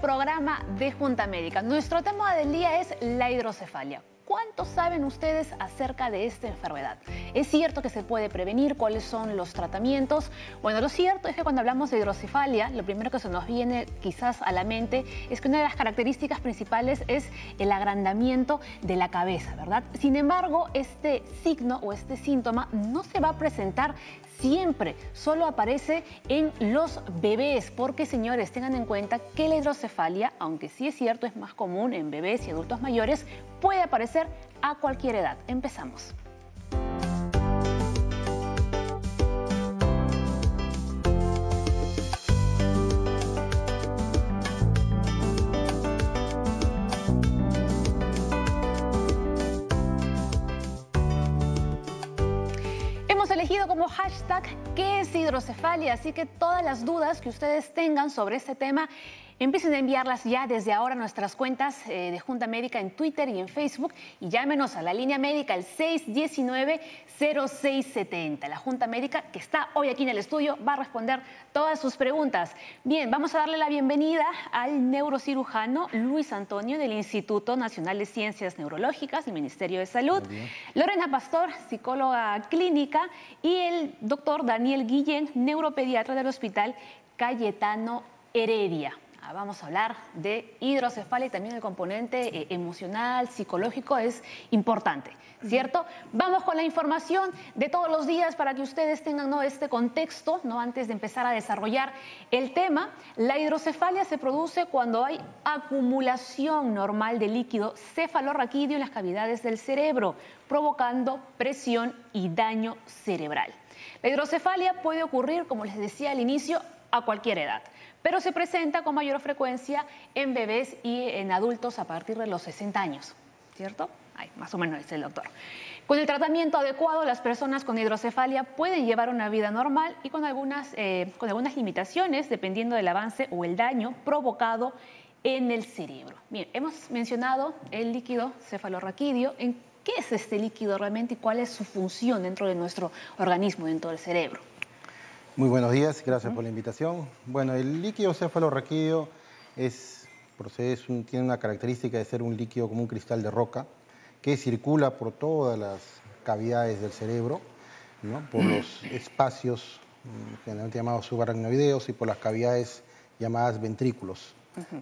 programa de Junta Médica. Nuestro tema del día es la hidrocefalia. ¿Cuánto saben ustedes acerca de esta enfermedad? ¿Es cierto que se puede prevenir? ¿Cuáles son los tratamientos? Bueno, lo cierto es que cuando hablamos de hidrocefalia, lo primero que se nos viene quizás a la mente es que una de las características principales es el agrandamiento de la cabeza, ¿verdad? Sin embargo, este signo o este síntoma no se va a presentar siempre, solo aparece en los bebés, porque señores, tengan en cuenta que la hidrocefalia, aunque sí es cierto, es más común en bebés y adultos mayores, puede aparecer a cualquier edad. Empezamos. Hemos elegido como hashtag ¿qué es hidrocefalia? Así que todas las dudas que ustedes tengan sobre este tema, empiecen a enviarlas ya desde ahora a nuestras cuentas de Junta Médica en Twitter y en Facebook y llámenos a la línea médica el 619-0670. La Junta Médica, que está hoy aquí en el estudio, va a responder todas sus preguntas. Bien, vamos a darle la bienvenida al neurocirujano Luis Antonio del Instituto Nacional de Ciencias Neurológicas del Ministerio de Salud, Lorena Pastor, psicóloga clínica, y el doctor Daniel Guillén, neuropediatra del Hospital Cayetano Heredia. Vamos a hablar de hidrocefalia y también el componente emocional, psicológico es importante, ¿cierto? Vamos con la información de todos los días para que ustedes tengan, ¿no?, este contexto, ¿no?, antes de empezar a desarrollar el tema. La hidrocefalia se produce cuando hay acumulación normal de líquido cefalorraquídeo en las cavidades del cerebro, provocando presión y daño cerebral. La hidrocefalia puede ocurrir, como les decía al inicio, a cualquier edad, pero se presenta con mayor frecuencia en bebés y en adultos a partir de los 60 años, ¿cierto? Ay, más o menos es el doctor. Con el tratamiento adecuado, las personas con hidrocefalia pueden llevar una vida normal y con algunas limitaciones, dependiendo del avance o el daño provocado en el cerebro. Bien, hemos mencionado el líquido cefalorraquídeo. ¿En qué es este líquido realmente y cuál es su función dentro de nuestro organismo, dentro del cerebro? Muy buenos días, gracias por la invitación. Bueno, el líquido cefalorraquídeo tiene una característica de ser un líquido como un cristal de roca que circula por todas las cavidades del cerebro, ¿no?, por los espacios generalmente llamados subaracnoideos y por las cavidades llamadas ventrículos,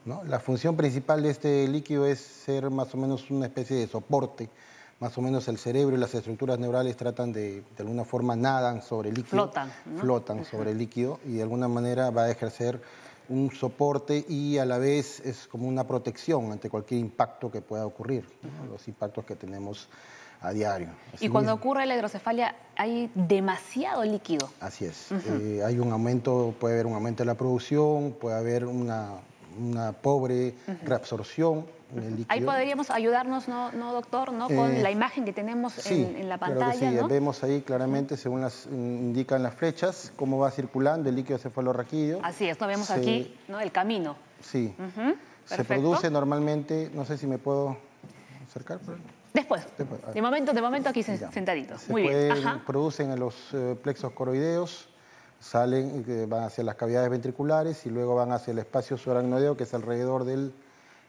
¿no? La función principal de este líquido es ser más o menos una especie de soporte. Más o menos el cerebro y las estructuras neurales tratan de alguna forma nadan sobre el líquido. Flotan, ¿no? Flotan sobre el líquido y de alguna manera va a ejercer un soporte y a la vez es como una protección ante cualquier impacto que pueda ocurrir, ¿no?, los impactos que tenemos a diario. Y cuando ocurre la hidrocefalia hay demasiado líquido. Así es. Hay un aumento, puede haber un aumento de la producción, puede haber una pobre reabsorción en el líquido. Ahí podríamos ayudarnos, ¿no, doctor? ¿No? Con la imagen que tenemos sí, en la pantalla. Claro que sí, ¿no? Vemos ahí claramente, según indican las flechas, cómo va circulando el líquido cefalorraquídeo. Así es, vemos aquí, ¿no?, el camino. Sí. Se produce normalmente, no sé si me puedo acercar. Después. De momento aquí sentaditos. Muy bien. Producen en los plexos coroideos, salen, van hacia las cavidades ventriculares y luego van hacia el espacio subaracnoideo, que es alrededor del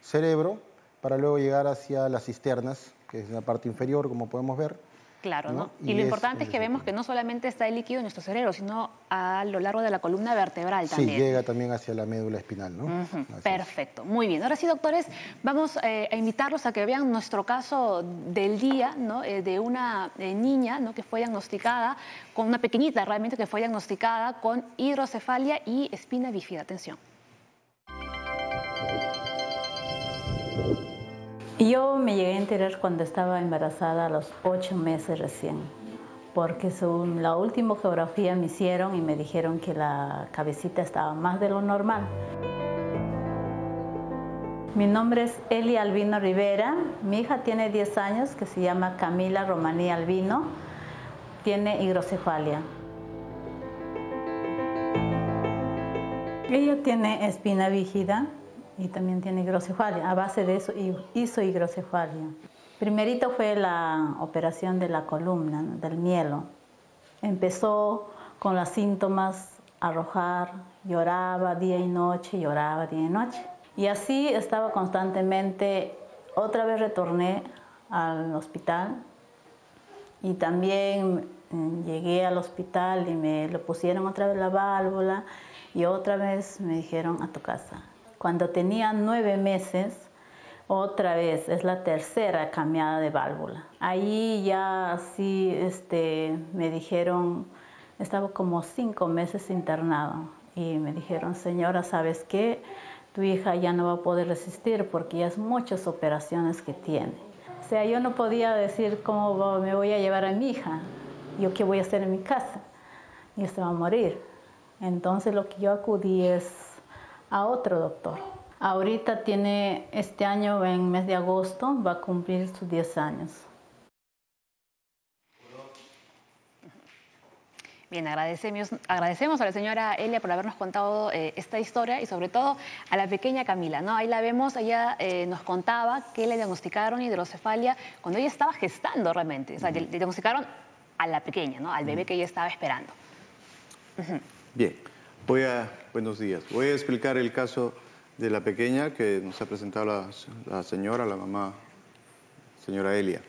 cerebro, para luego llegar hacia las cisternas, que es la parte inferior, como podemos ver. Claro, ¿no? Y lo importante es que vemos que no solamente está el líquido en nuestro cerebro, sino a lo largo de la columna vertebral también. Sí, llega también hacia la médula espinal, ¿no? Perfecto, muy bien. Ahora sí, doctores, vamos a invitarlos a que vean nuestro caso del día, ¿no?, de una niña, ¿no?, que fue diagnosticada, con una pequeñita realmente que fue diagnosticada con hidrocefalia y espina bífida. Atención. Yo me llegué a enterar cuando estaba embarazada a los 8 meses recién, porque según la última ecografía me hicieron y me dijeron que la cabecita estaba más de lo normal. Mi nombre es Eli Albino Rivera, mi hija tiene 10 años, que se llama Camila Romaní Albino, tiene hidrocefalia. Ella tiene espina bífida y también tiene hidrocefalia. A base de eso hizo hidrocefalia. Primerito fue la operación de la columna, ¿no?, del mielo. Empezó con los síntomas, arrojar, lloraba día y noche, lloraba día y noche. Y así estaba constantemente. Otra vez retorné al hospital y también llegué al hospital y me lo pusieron otra vez la válvula y otra vez me dijeron a tu casa. Cuando tenía 9 meses, otra vez, es la tercera cambiada de válvula. Ahí ya sí me dijeron, estaba como 5 meses internado y me dijeron, señora, ¿sabes qué? Tu hija ya no va a poder resistir porque ya es muchas operaciones que tiene. O sea, yo no podía decir cómo me voy a llevar a mi hija, yo qué voy a hacer en mi casa, y se va a morir. Entonces lo que yo acudí es a otro doctor. Ahorita tiene, este año, en mes de agosto, va a cumplir sus 10 años. Bien, agradecemos a la señora Elia por habernos contado esta historia y sobre todo a la pequeña Camila, ¿no? Ahí la vemos, ella nos contaba que le diagnosticaron hidrocefalia cuando ella estaba gestando realmente. O sea, le diagnosticaron a la pequeña, ¿no? Al bebé que ella estaba esperando. Bien, buenos días. Voy a explicar el caso de la pequeña que nos ha presentado la señora, la mamá, señora Elia.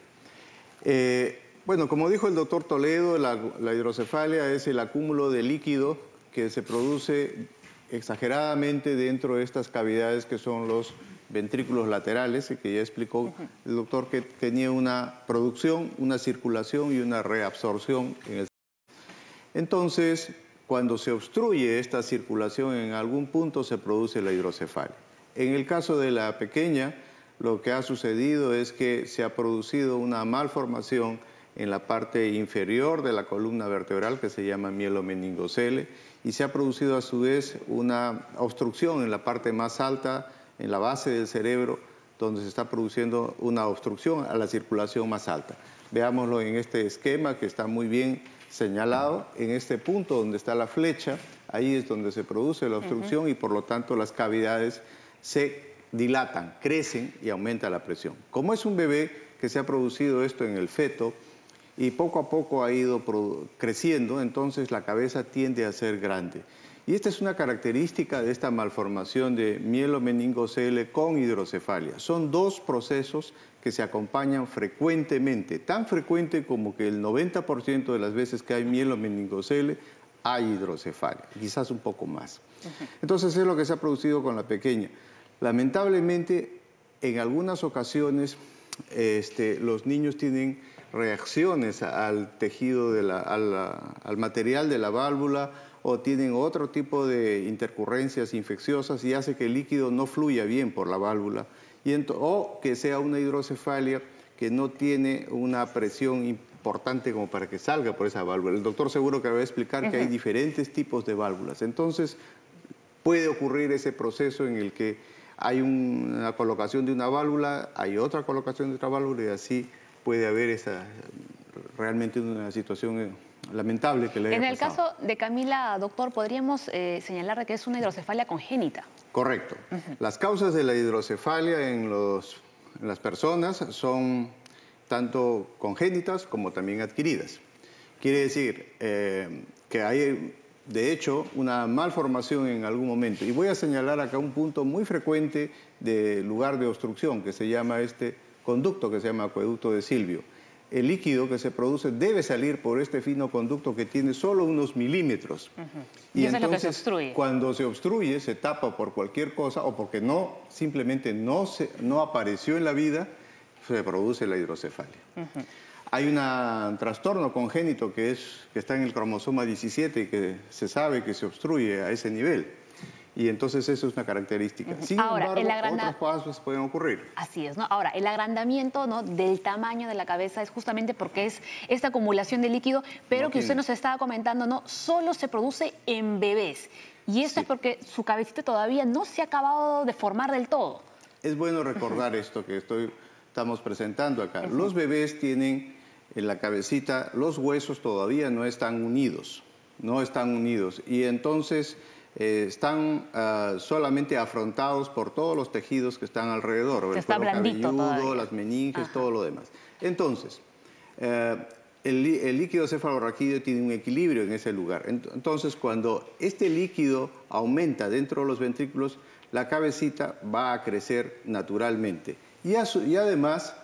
Bueno, como dijo el doctor Toledo, la hidrocefalia es el acúmulo de líquido que se produce exageradamente dentro de estas cavidades que son los ventrículos laterales, y que ya explicó el doctor que tenía una producción, una circulación y una reabsorción en el cerebro. Entonces, cuando se obstruye esta circulación en algún punto se produce la hidrocefalia. En el caso de la pequeña, lo que ha sucedido es que se ha producido una malformación en la parte inferior de la columna vertebral que se llama mielomeningocele y se ha producido a su vez una obstrucción en la parte más alta, en la base del cerebro, donde se está produciendo una obstrucción a la circulación más alta. Veámoslo en este esquema que está muy bien señalado. En este punto donde está la flecha, ahí es donde se produce la obstrucción y por lo tanto las cavidades se dilatan, crecen y aumenta la presión. Como es un bebé que se ha producido esto en el feto y poco a poco ha ido creciendo, entonces la cabeza tiende a ser grande. Y esta es una característica de esta malformación de mielomeningocele con hidrocefalia. Son dos procesos que se acompañan frecuentemente, tan frecuente como que el 90% de las veces que hay mielomeningocele hay hidrocefalia, quizás un poco más. Entonces es lo que se ha producido con la pequeña. Lamentablemente, en algunas ocasiones, los niños tienen reacciones al tejido, al material de la válvula, o tienen otro tipo de intercurrencias infecciosas y hace que el líquido no fluya bien por la válvula, o que sea una hidrocefalia que no tiene una presión importante como para que salga por esa válvula. El doctor seguro que va a explicar que hay diferentes tipos de válvulas. Entonces, puede ocurrir ese proceso en el que hay una colocación de una válvula, hay otra colocación de otra válvula y así puede haber realmente una situación lamentable que le haya pasado. En el caso de Camila, doctor, podríamos señalar que es una hidrocefalia congénita. Correcto. Las causas de la hidrocefalia en las personas son tanto congénitas como también adquiridas. Quiere decir que hay, de hecho, una malformación en algún momento. Y voy a señalar acá un punto muy frecuente de lugar de obstrucción que se llama este conducto, que se llama acueducto de Silvio. El líquido que se produce debe salir por este fino conducto que tiene solo unos milímetros. Y eso entonces, es lo que se obstruye. Cuando se obstruye, se tapa por cualquier cosa o porque simplemente no apareció en la vida, se produce la hidrocefalia. Hay un trastorno congénito que está en el cromosoma 17 y que se sabe que se obstruye a ese nivel. Y entonces eso es una característica. Sin embargo, otros casos pueden ocurrir. Así es, ¿no? Ahora, el agrandamiento, ¿no?, del tamaño de la cabeza es justamente porque es esta acumulación de líquido, pero que usted nos estaba comentando, ¿no?, solo se produce en bebés. Y eso es porque su cabecita todavía no se ha acabado de formar del todo. Es bueno recordar esto que estamos presentando acá. Los bebés tienen en la cabecita, los huesos todavía no están unidos, y entonces están solamente afrontados por todos los tejidos que están alrededor, el cuero cabelludo, las meninges, todo lo demás. Entonces, el líquido cefalorraquídeo tiene un equilibrio en ese lugar. Entonces, cuando este líquido aumenta dentro de los ventrículos, la cabecita va a crecer naturalmente. Y además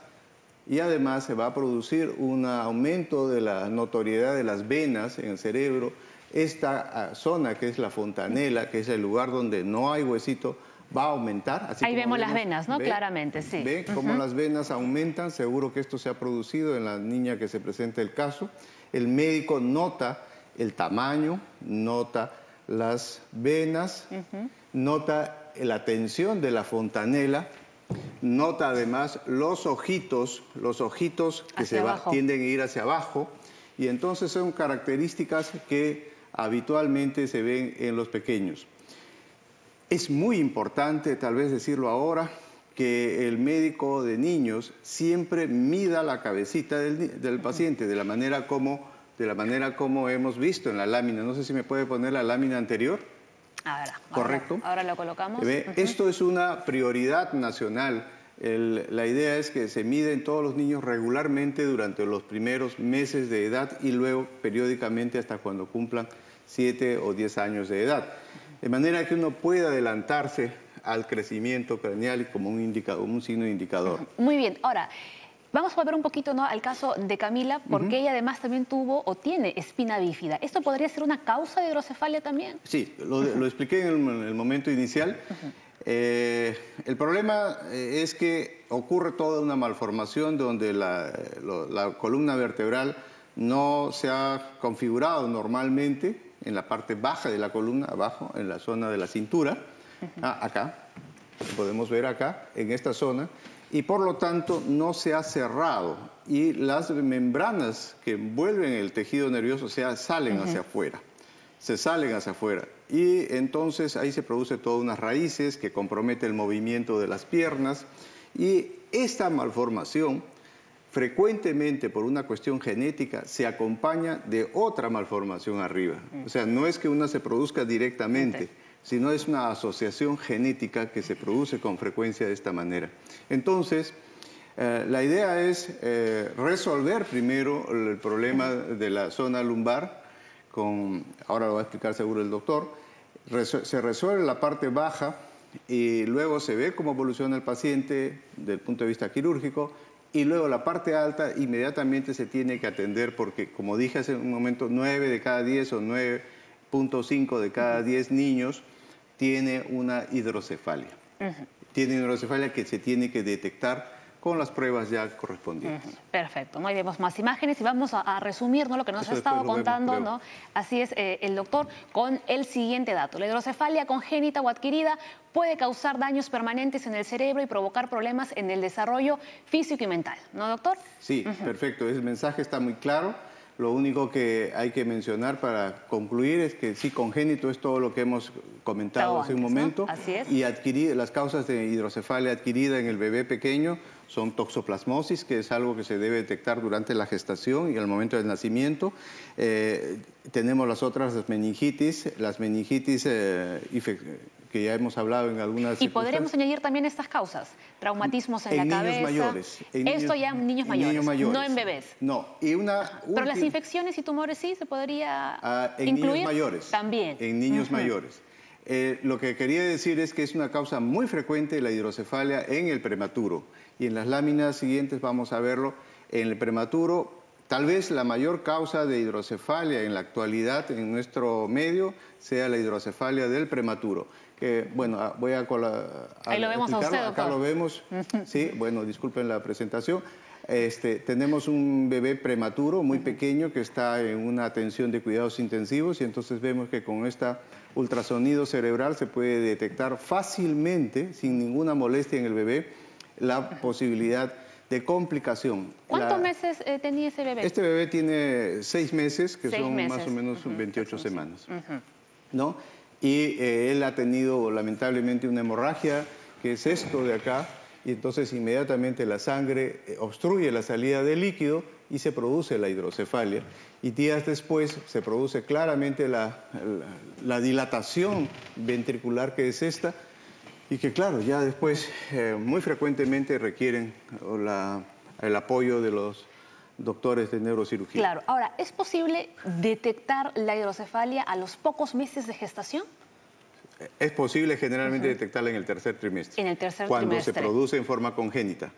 se va a producir un aumento de la notoriedad de las venas en el cerebro. Esta zona que es la fontanela, que es el lugar donde no hay huesito, va a aumentar. Así ahí como vemos las venas, ¿no? Claramente, sí. Ve cómo las venas aumentan. Seguro que esto se ha producido en la niña que se presenta el caso. El médico nota el tamaño, nota las venas, nota la tensión de la fontanela, nota además los ojitos que tienden a ir hacia abajo. Y entonces son características que habitualmente se ven en los pequeños. Es muy importante, tal vez decirlo ahora, que el médico de niños siempre mida la cabecita del paciente de la manera como hemos visto en la lámina. No sé si me puede poner la lámina anterior. Correcto. Ahora lo colocamos. Esto es una prioridad nacional. La idea es que se miden todos los niños regularmente durante los primeros meses de edad y luego periódicamente hasta cuando cumplan 7 o 10 años de edad. De manera que uno pueda adelantarse al crecimiento craneal como un signo indicador. Muy bien. Ahora, vamos a volver un poquito, ¿no?, al caso de Camila, porque ella además también tuvo o tiene espina bífida. ¿Esto podría ser una causa de hidrocefalia también? Sí, lo expliqué en el momento inicial. El problema es que ocurre toda una malformación donde la columna vertebral no se ha configurado normalmente en la parte baja de la columna, abajo, en la zona de la cintura, acá, podemos ver acá, en esta zona, y por lo tanto no se ha cerrado y las membranas que envuelven el tejido nervioso salen hacia afuera, se salen hacia afuera. Y entonces ahí se produce todas unas raíces que compromete el movimiento de las piernas y esta malformación frecuentemente por una cuestión genética se acompaña de otra malformación arriba. O sea, no es que una se produzca directamente, sino es una asociación genética que se produce con frecuencia de esta manera. Entonces, la idea es resolver primero el problema de la zona lumbar, ahora lo va a explicar seguro el doctor. Se resuelve la parte baja y luego se ve cómo evoluciona el paciente desde el punto de vista quirúrgico, y luego la parte alta inmediatamente se tiene que atender porque, como dije hace un momento, 9 de cada 10 o 9.5 de cada 10 niños tiene una hidrocefalia. Tiene hidrocefalia que se tiene que detectar con las pruebas ya correspondientes. Perfecto, muy bien, vemos más imágenes y vamos a resumir, ¿no?, lo que nos ha estado contando, ¿no? Así es, el doctor, con el siguiente dato. La hidrocefalia congénita o adquirida puede causar daños permanentes en el cerebro y provocar problemas en el desarrollo físico y mental, ¿no, doctor? Sí, perfecto, el mensaje está muy claro. Lo único que hay que mencionar para concluir es que sí, congénito es todo lo que hemos comentado hace un momento. ¿No? Así es. Y las causas de hidrocefalia adquirida en el bebé pequeño son toxoplasmosis, que es algo que se debe detectar durante la gestación y al momento del nacimiento. Tenemos las otras, las meningitis que ya hemos hablado en algunas Y podremos añadir también estas causas, traumatismos en la cabeza. Mayores, Esto ya en niños mayores, no en bebés. No, pero las infecciones y tumores sí se podría incluir. En niños mayores. También. En niños mayores. Lo que quería decir es que es una causa muy frecuente la hidrocefalia en el prematuro. Y en las láminas siguientes vamos a verlo. En el prematuro, tal vez la mayor causa de hidrocefalia en la actualidad en nuestro medio sea la hidrocefalia del prematuro. Que, bueno, voy a ahí lo vemos a usted, doctor. Acá lo vemos. Sí, bueno, disculpen la presentación. Tenemos un bebé prematuro muy pequeño que está en una atención de cuidados intensivos y entonces vemos que con esta ultrasonido cerebral se puede detectar fácilmente, sin ninguna molestia en el bebé, la posibilidad de complicación. ¿Cuántos meses tenía ese bebé? Este bebé tiene 6 meses, que son más o menos 28 semanas, ¿no? Y él ha tenido lamentablemente una hemorragia, que es esto de acá, y entonces inmediatamente la sangre obstruye la salida del líquido y se produce la hidrocefalia. Y días después se produce claramente la dilatación ventricular que es esta, y que claro, ya después muy frecuentemente requieren el apoyo de los doctores de neurocirugía. Claro. Ahora, ¿es posible detectar la hidrocefalia a los pocos meses de gestación? Es posible generalmente detectarla en el tercer trimestre. En el tercer cuando trimestre. se produce en forma congénita.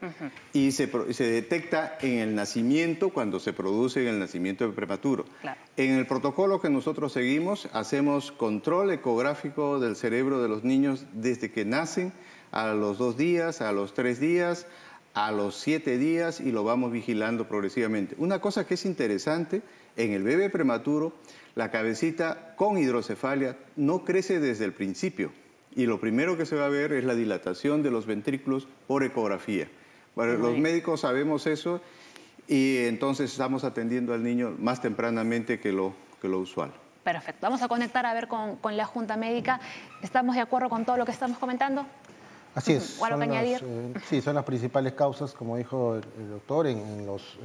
Y se detecta en el nacimiento cuando se produce en el nacimiento prematuro. Claro. En el protocolo que nosotros seguimos, hacemos control ecográfico del cerebro de los niños desde que nacen a los 2 días, a los 3 días, a los 7 días y lo vamos vigilando progresivamente. Una cosa que es interesante, en el bebé prematuro, la cabecita con hidrocefalia no crece desde el principio y lo primero que se va a ver es la dilatación de los ventrículos por ecografía. Bueno, los médicos sabemos eso y entonces estamos atendiendo al niño más tempranamente que lo usual. Perfecto. Vamos a conectar a ver con la Junta Médica. ¿Estamos de acuerdo con todo lo que estamos comentando? Así es. ¿O algo que añadir? Sí, son las principales causas, como dijo el doctor, en los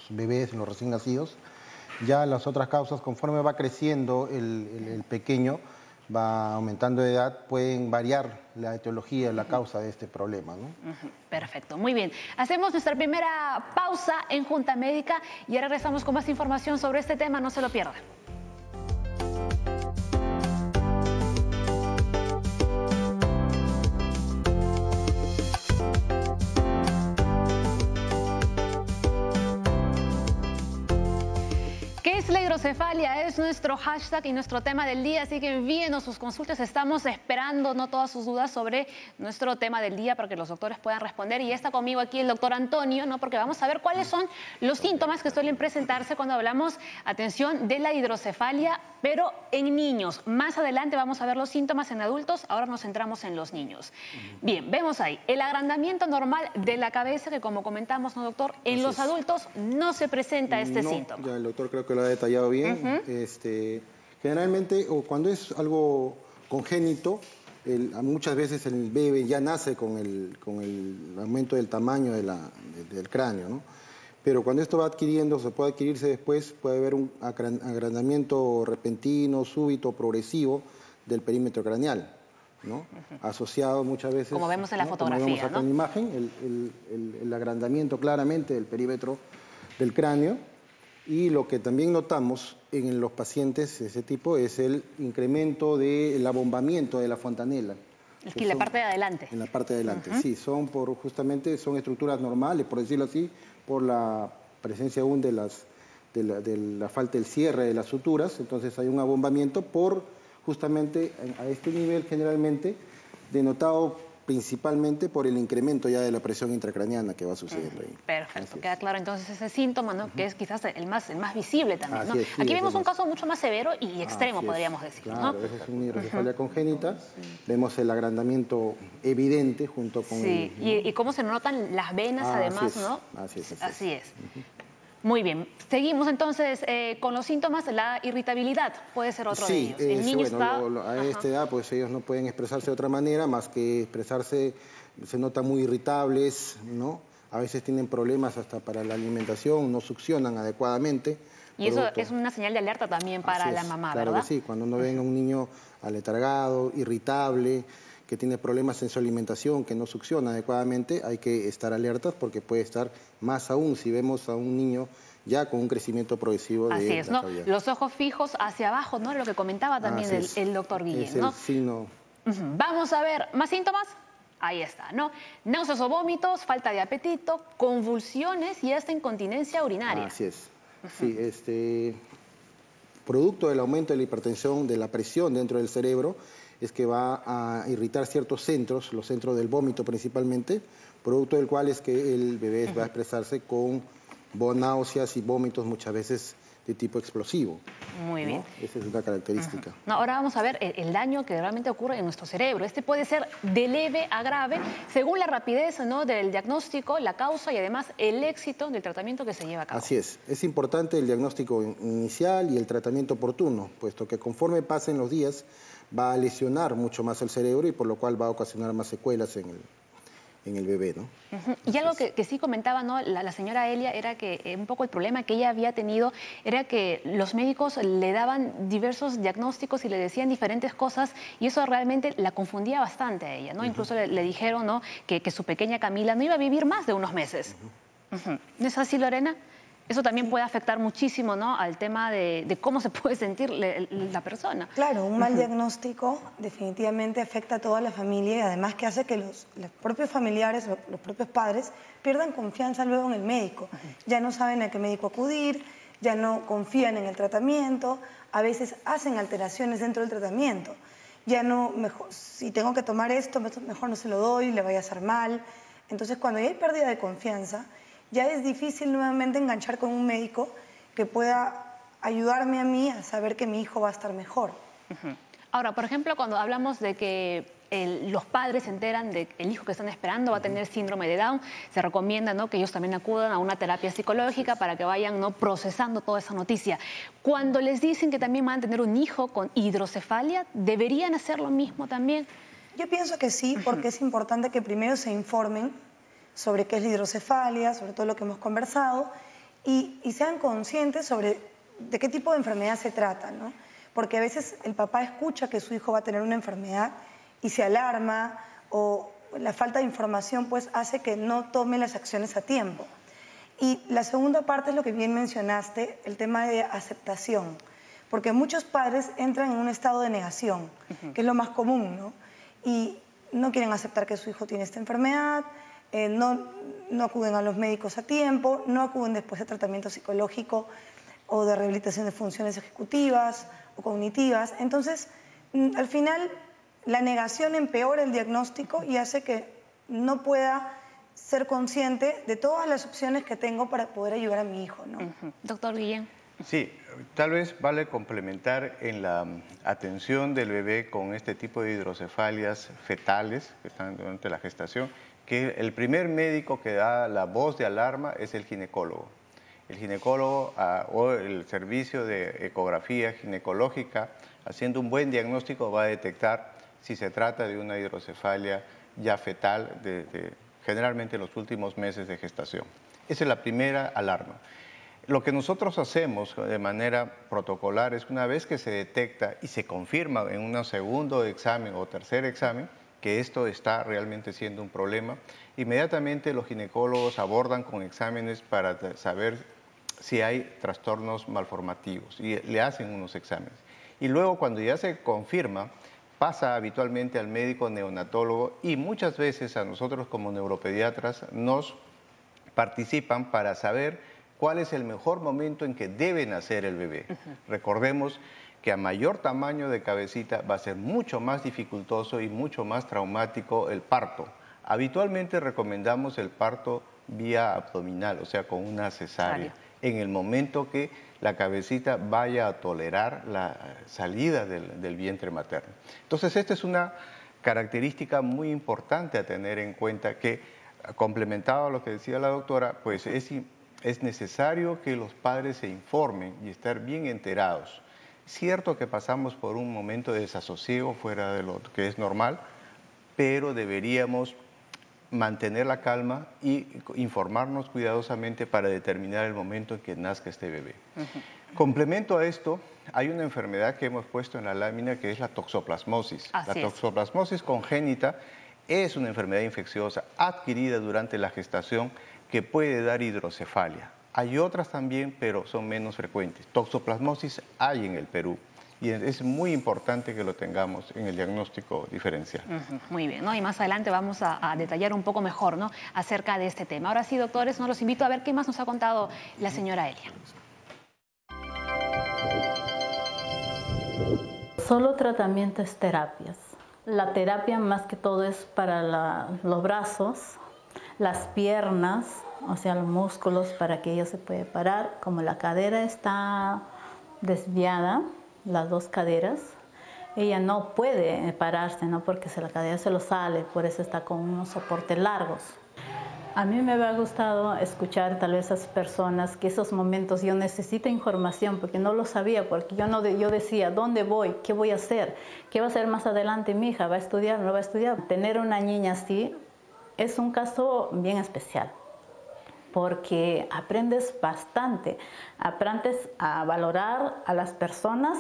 bebés, en los recién nacidos. Ya las otras causas, conforme va creciendo el pequeño, va aumentando de edad, pueden variar la etiología, la causa de este problema, ¿no? Perfecto, muy bien. Hacemos nuestra primera pausa en Junta Médica y ahora regresamos con más información sobre este tema, no se lo pierdan. La hidrocefalia es nuestro hashtag y nuestro tema del día, así que envíenos sus consultas. Estamos esperando todas sus dudas sobre nuestro tema del día para que los doctores puedan responder. Y está conmigo aquí el doctor Antonio, porque vamos a ver cuáles son los síntomas que suelen presentarse cuando hablamos, atención, de la hidrocefalia, pero en niños. Más adelante vamos a ver los síntomas en adultos, ahora nos centramos en los niños. Bien, vemos ahí el agrandamiento normal de la cabeza, que como comentamos, doctor, en los adultos no se presenta este síntoma. Ya el doctor creo que lo ha detallado bien. Generalmente, o cuando es algo congénito, muchas veces el bebé ya nace con el aumento del tamaño del cráneo, ¿no? Pero cuando esto va adquiriendo, se puede adquirirse después, puede haber un agrandamiento repentino, súbito, progresivo del perímetro craneal, ¿no? Asociado muchas veces... Como vemos en la fotografía, como vemos acá en la imagen, el agrandamiento claramente del perímetro del cráneo. Y lo que también notamos en los pacientes de ese tipo es el incremento del abombamiento de la fontanela. Es que en la parte de adelante. En la parte de adelante, sí. Justamente son estructuras normales, por decirlo así, por la presencia aún de la falta del cierre de las suturas. Entonces hay un abombamiento justamente a este nivel generalmente denotado principalmente por el incremento ya de la presión intracraniana que va sucediendo ahí. Perfecto, queda claro entonces ese síntoma, que es quizás el más visible también, ¿no? Sí, aquí vemos un caso mucho más severo y extremo, podríamos decir, claro, ¿no? Esa es una hidrocefalia congénita, vemos el agrandamiento evidente junto con el... y cómo se notan las venas además, ¿no? Así es. Muy bien. Seguimos entonces con los síntomas. La irritabilidad puede ser otro de ellos. El niño a esta edad pues ellos no pueden expresarse de otra manera más que expresarse, se notan muy irritables, ¿no? A veces tienen problemas hasta para la alimentación, no succionan adecuadamente. Y eso es una señal de alerta también para la mamá, claro, ¿verdad? Que sí, cuando uno ve a un niño aletargado, irritable, que tiene problemas en su alimentación, que no succiona adecuadamente, hay que estar alertas porque puede estar más aún si vemos a un niño ya con un crecimiento progresivo de la cavidad. Los ojos fijos hacia abajo, ¿no? Lo que comentaba también el doctor Guillén, ¿no? Es el signo. Vamos a ver, ¿más síntomas? Ahí está, ¿no? Náuseas o vómitos, falta de apetito, convulsiones y hasta incontinencia urinaria. Así es. Sí, producto del aumento de la hipertensión, de la presión dentro del cerebro, es que va a irritar ciertos centros, los centros del vómito principalmente, producto del cual es que el bebé va a expresarse con náuseas y vómitos muchas veces de tipo explosivo. Muy bien. Esa es una característica. Ahora vamos a ver el daño que realmente ocurre en nuestro cerebro. Este puede ser de leve a grave según la rapidez del diagnóstico, la causa y además el éxito del tratamiento que se lleva a cabo. Así es importante el diagnóstico inicial y el tratamiento oportuno, puesto que conforme pasen los días va a lesionar mucho más el cerebro y por lo cual va a ocasionar más secuelas en el bebé, ¿no? Y algo que sí comentaba, ¿no? la señora Elia, era que un poco el problema que ella había tenido era que los médicos le daban diversos diagnósticos y le decían diferentes cosas y eso realmente la confundía bastante a ella, ¿no? Incluso le dijeron, ¿no? que su pequeña Camila no iba a vivir más de unos meses. ¿No es así, Lorena? Eso también puede afectar muchísimo, ¿no?, al tema de cómo se puede sentir la persona. Claro, un mal diagnóstico definitivamente afecta a toda la familia y además que hace que los propios familiares, los propios padres, pierdan confianza luego en el médico. Ya no saben a qué médico acudir, ya no confían en el tratamiento, a veces hacen alteraciones dentro del tratamiento. Ya no, mejor, si tengo que tomar esto, mejor no se lo doy, le vaya a hacer mal. Entonces, cuando ya hay pérdida de confianza, ya es difícil nuevamente enganchar con un médico que pueda ayudarme a mí a saber que mi hijo va a estar mejor. Ahora, por ejemplo, cuando hablamos de que los padres se enteran de que el hijo que están esperando va a tener síndrome de Down, se recomienda, ¿no?, que ellos también acudan a una terapia psicológica para que vayan, ¿no?, procesando toda esa noticia. Cuando les dicen que también van a tener un hijo con hidrocefalia, ¿deberían hacer lo mismo también? Yo pienso que sí, porque es importante que primero se informen sobre qué es la hidrocefalia, sobre todo lo que hemos conversado, y sean conscientes sobre de qué tipo de enfermedad se trata, ¿no? Porque a veces el papá escucha que su hijo va a tener una enfermedad y se alarma, o la falta de información pues hace que no tome las acciones a tiempo. Y la segunda parte es lo que bien mencionaste, el tema de aceptación, porque muchos padres entran en un estado de negación, que es lo más común, ¿no? Y no quieren aceptar que su hijo tiene esta enfermedad, no acuden a los médicos a tiempo, no acuden después de tratamiento psicológico o de rehabilitación de funciones ejecutivas o cognitivas. Entonces, al final, la negación empeora el diagnóstico y hace que no pueda ser consciente de todas las opciones que tengo para poder ayudar a mi hijo, ¿no? Doctor Guillén. Sí, tal vez vale complementar en la atención del bebé con este tipo de hidrocefalias fetales que están durante la gestación, que el primer médico que da la voz de alarma es el ginecólogo. El ginecólogo o el servicio de ecografía ginecológica, haciendo un buen diagnóstico, va a detectar si se trata de una hidrocefalia ya fetal, generalmente en los últimos meses de gestación. Esa es la primera alarma. Lo que nosotros hacemos de manera protocolar es que una vez que se detecta y se confirma en un segundo examen o tercer examen que esto está realmente siendo un problema, inmediatamente los ginecólogos abordan con exámenes para saber si hay trastornos malformativos y le hacen unos exámenes. Y luego cuando ya se confirma, pasa habitualmente al médico neonatólogo y muchas veces a nosotros como neuropediatras nos participan para saber cuál es el mejor momento en que debe nacer el bebé. Recordemos que a mayor tamaño de cabecita va a ser mucho más dificultoso y mucho más traumático el parto. Habitualmente recomendamos el parto vía abdominal, o sea, con una cesárea, en el momento que la cabecita vaya a tolerar la salida del vientre materno. Entonces, esta es una característica muy importante a tener en cuenta que, complementado a lo que decía la doctora, pues es necesario que los padres se informen y estar bien enterados. Cierto que pasamos por un momento de desasosiego fuera de lo que es normal, pero deberíamos mantener la calma y informarnos cuidadosamente para determinar el momento en que nazca este bebé. Complemento a esto, hay una enfermedad que hemos puesto en la lámina que es la toxoplasmosis. La toxoplasmosis congénita es una enfermedad infecciosa adquirida durante la gestación que puede dar hidrocefalia. Hay otras también, pero son menos frecuentes. Toxoplasmosis hay en el Perú y es muy importante que lo tengamos en el diagnóstico diferencial. Muy bien, ¿no? Y más adelante vamos a detallar un poco mejor, ¿no?, acerca de este tema. Ahora sí, doctores, los invito a ver qué más nos ha contado la señora Elia. Solo tratamiento es terapias. La terapia más que todo es para los brazos, las piernas, o sea, los músculos para que ella se pueda parar. Como la cadera está desviada, las dos caderas, ella no puede pararse, ¿no?, porque la cadera se lo sale, por eso está con unos soportes largos. A mí me había gustado escuchar tal vez a esas personas que esos momentos yo necesito información porque no lo sabía, porque yo decía, ¿dónde voy? ¿Qué voy a hacer? ¿Qué va a hacer más adelante mi hija? ¿Va a estudiar? ¿No va a estudiar? Tener una niña así es un caso bien especial porque aprendes bastante, aprendes a valorar a las personas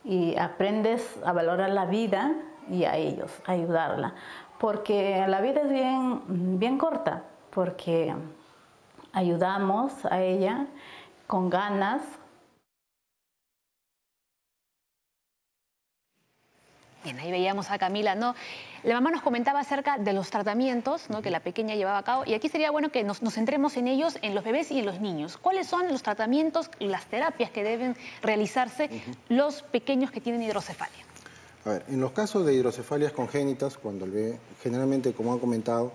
y aprendes a valorar la vida y a ellos, a ayudarla, porque la vida es bien corta, porque ayudamos a ella con ganas. Bien, ahí veíamos a Camila, ¿no? La mamá nos comentaba acerca de los tratamientos, ¿no?, que la pequeña llevaba a cabo, y aquí sería bueno que nos centremos en ellos, en los bebés y en los niños. ¿Cuáles son los tratamientos, las terapias que deben realizarse los pequeños que tienen hidrocefalia? A ver, en los casos de hidrocefalias congénitas, cuando el bebé, generalmente, como han comentado,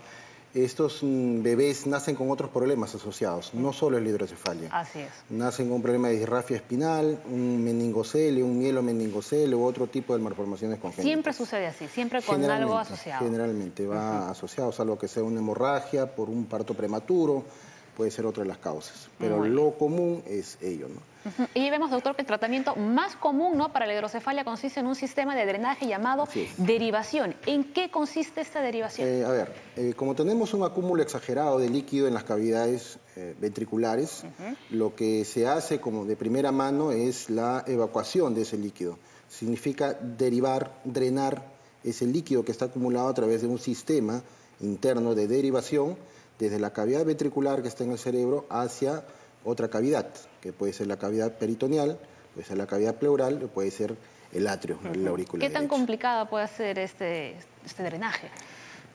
estos bebés nacen con otros problemas asociados, no solo es la hidrocefalia. Así es. Nacen con un problema de disrafia espinal, un meningocele, un mielomeningocele u otro tipo de malformaciones congénitas. Siempre sucede así, siempre con algo asociado. Generalmente va asociado, salvo que sea una hemorragia por un parto prematuro, puede ser otra de las causas. Pero lo común es ello, ¿no? Y vemos, doctor, que el tratamiento más común, ¿no?, para la hidrocefalia consiste en un sistema de drenaje llamado derivación. ¿En qué consiste esta derivación? Como tenemos un acúmulo exagerado de líquido en las cavidades ventriculares, lo que se hace como de primera mano es la evacuación de ese líquido. Significa derivar, drenar ese líquido que está acumulado a través de un sistema interno de derivación desde la cavidad ventricular que está en el cerebro hacia otra cavidad, que puede ser la cavidad peritoneal, puede ser la cavidad pleural o puede ser el atrio, el auricular. ¿Qué tan complicada puede ser este drenaje?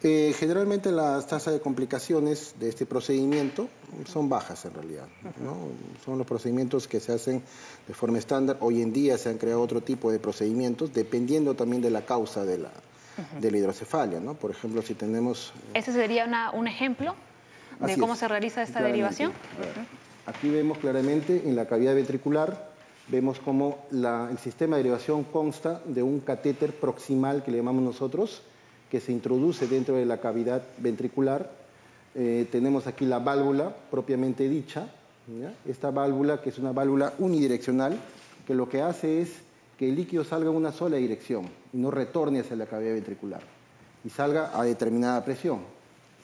Generalmente las tasas de complicaciones de este procedimiento son bajas en realidad, ¿no? Son los procedimientos que se hacen de forma estándar. Hoy en día se han creado otro tipo de procedimientos dependiendo también de la causa de la hidrocefalia, ¿no? Por ejemplo, si tenemos... ¿Ese sería un ejemplo de cómo se realiza esta derivación? Aquí vemos claramente en la cavidad ventricular, vemos cómo el sistema de derivación consta de un catéter proximal que le llamamos nosotros, que se introduce dentro de la cavidad ventricular. Tenemos aquí la válvula propiamente dicha, ¿ya? Esta válvula, que es una válvula unidireccional, que lo que hace es que el líquido salga en una sola dirección y no retorne hacia la cavidad ventricular y salga a determinada presión.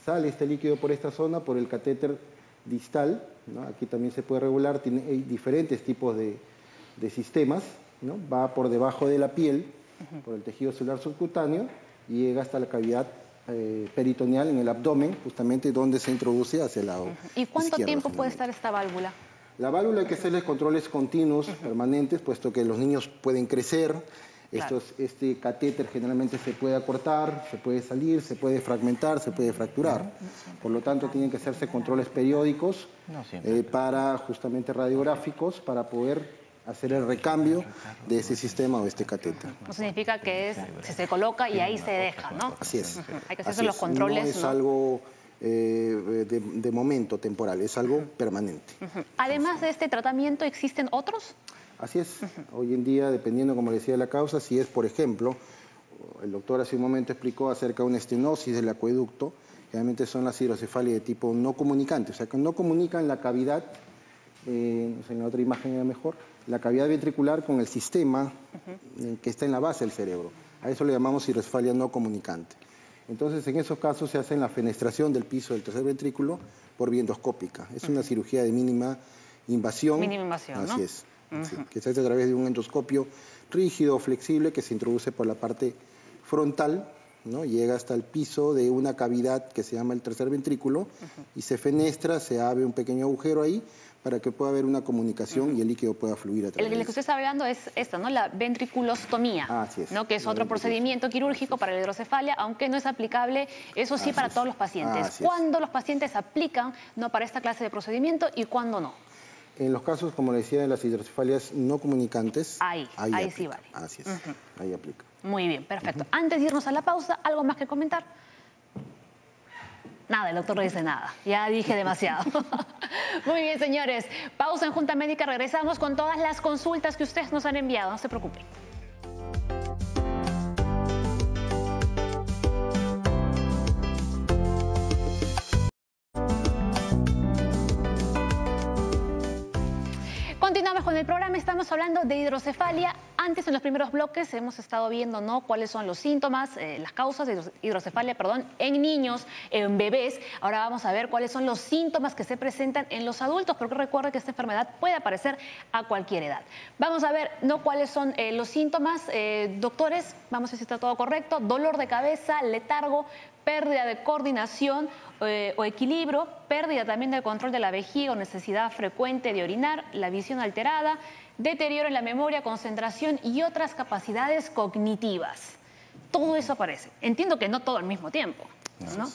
Sale este líquido por esta zona, por el catéter distal, ¿no? Aquí también se puede regular, hay diferentes tipos de sistemas, ¿no? Va por debajo de la piel, por el tejido celular subcutáneo, y llega hasta la cavidad peritoneal en el abdomen, justamente donde se introduce hacia el lado ¿Y cuánto izquierdo, tiempo puede estar esta válvula? La válvula hay que hacerle controles continuos, permanentes, puesto que los niños pueden crecer. Claro. Este catéter generalmente se puede acortar, se puede salir, se puede fragmentar, se puede fracturar. Por lo tanto, tienen que hacerse controles periódicos para justamente radiográficos para poder hacer el recambio de ese sistema o este catéter. No significa que se coloca y ahí se deja, ¿no? Así es. Hay que hacerse los controles. No es algo de momento temporal, es algo permanente. Además de este tratamiento, ¿existen otros? Así es. Hoy en día, dependiendo, como decía, la causa, si es, por ejemplo, el doctor hace un momento explicó acerca de una estenosis del acueducto, generalmente son las hidrocefalias de tipo no comunicante, o sea, que no comunican la cavidad, en la otra imagen era mejor, la cavidad ventricular con el sistema que está en la base del cerebro. A eso le llamamos hidrocefalia no comunicante. Entonces, en esos casos se hace la fenestración del piso del tercer ventrículo por vía endoscópica. Es una cirugía de mínima invasión. Mínima invasión, ¿no? Así es. Sí, que se hace a través de un endoscopio rígido o flexible que se introduce por la parte frontal, ¿no? Llega hasta el piso de una cavidad que se llama el tercer ventrículo y se fenestra, se abre un pequeño agujero ahí para que pueda haber una comunicación y el líquido pueda fluir a través. El que usted está hablando es esta, ¿no? La ventriculostomía, así es, ¿no? Que es otro procedimiento quirúrgico para la hidrocefalia, aunque no es aplicable, eso sí, para todos los pacientes. ¿Cuándo los pacientes aplican, no, para esta clase de procedimiento y cuándo no? En los casos, como le decía, de las hidrocefalias no comunicantes, ahí sí vale. Así es, ahí aplica. Muy bien, perfecto. Antes de irnos a la pausa, ¿algo más que comentar? Nada, el doctor no dice nada. Ya dije demasiado. Muy bien, señores. Pausa en Junta Médica. Regresamos con todas las consultas que ustedes nos han enviado. No se preocupen. Continuamos con el programa, estamos hablando de hidrocefalia. Antes, en los primeros bloques, hemos estado viendo, ¿no?, cuáles son los síntomas, las causas de hidrocefalia, en niños, en bebés. Ahora vamos a ver cuáles son los síntomas que se presentan en los adultos, porque recuerda que esta enfermedad puede aparecer a cualquier edad. Vamos a ver, ¿no?, cuáles son los síntomas. Doctores, vamos a ver si está todo correcto. Dolor de cabeza, letargo, pérdida de coordinación o equilibrio, pérdida también del control de la vejiga o necesidad frecuente de orinar, la visión alterada, deterioro en la memoria, concentración y otras capacidades cognitivas. Todo eso aparece. Entiendo que no todo al mismo tiempo, ¿no?